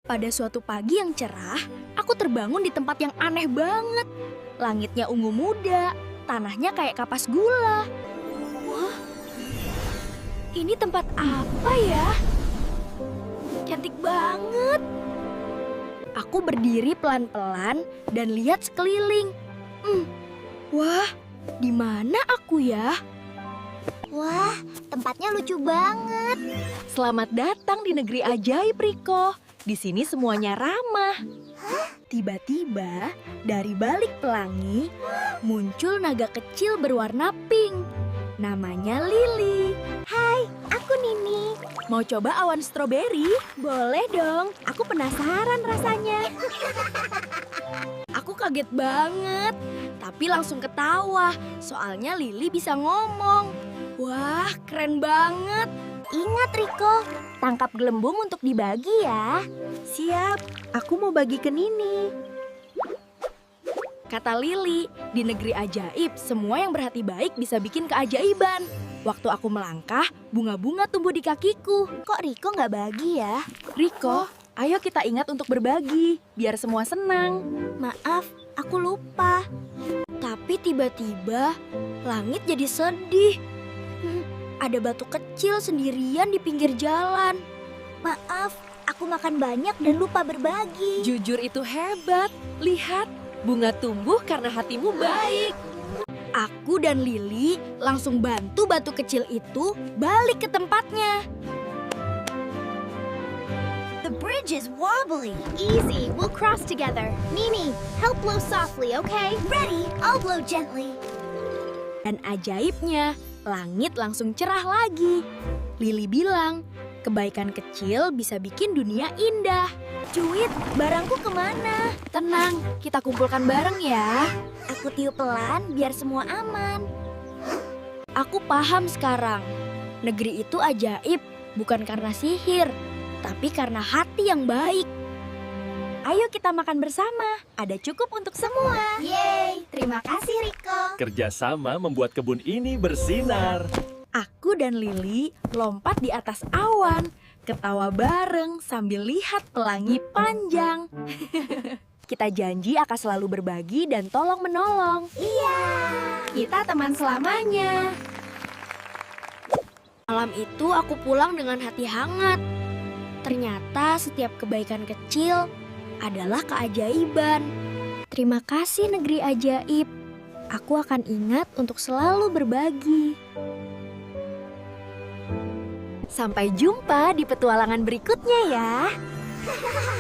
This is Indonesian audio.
Pada suatu pagi yang cerah, aku terbangun di tempat yang aneh banget. Langitnya ungu muda, tanahnya kayak kapas gula. Wah, ini tempat apa ya? Cantik banget. Aku berdiri pelan-pelan dan lihat sekeliling. Wah, di mana aku ya? Wah, tempatnya lucu banget. Selamat datang di negeri ajaib, Riko. Di sini semuanya ramah. Tiba-tiba, dari balik pelangi, muncul naga kecil berwarna pink. Namanya Lily. Hai, aku Nini. Mau coba awan stroberi? Boleh dong, aku penasaran rasanya. Aku kaget banget, tapi langsung ketawa. Soalnya Lily bisa ngomong. Wah, keren banget. Ingat Riko, tangkap gelembung untuk dibagi ya. Siap, aku mau bagi ke Nini. Kata Lily, di negeri ajaib, semua yang berhati baik bisa bikin keajaiban. Waktu aku melangkah, bunga-bunga tumbuh di kakiku. Kok Riko nggak bagi ya? Riko, ayo kita ingat untuk berbagi, biar semua senang. Maaf, aku lupa. Tapi tiba-tiba, langit jadi sedih. Ada batu kecil sendirian di pinggir jalan. Maaf, aku makan banyak dan lupa berbagi. Jujur itu hebat. Lihat, bunga tumbuh karena hatimu baik. Aku dan Lily langsung bantu batu kecil itu balik ke tempatnya. The bridge is wobbly. Easy, we'll cross together. Nini, help blow softly, okay? Ready, I'll blow gently. Dan ajaibnya, langit langsung cerah lagi. Lily bilang, kebaikan kecil bisa bikin dunia indah. Cuit, barangku kemana? Tenang, kita kumpulkan bareng ya. Aku tiup pelan biar semua aman. Aku paham sekarang. Negeri itu ajaib, bukan karena sihir, tapi karena hati yang baik. Ayo kita makan bersama, ada cukup untuk semua. Yeay, terima kasih Riko. Kerjasama membuat kebun ini bersinar. Aku dan Lily lompat di atas awan, ketawa bareng sambil lihat pelangi panjang. Kita janji akan selalu berbagi dan tolong-menolong. Iya. Kita teman selamanya. Malam itu aku pulang dengan hati hangat. Ternyata setiap kebaikan kecil adalah keajaiban. Terima kasih negeri ajaib. Aku akan ingat untuk selalu berbagi. Sampai jumpa di petualangan berikutnya ya.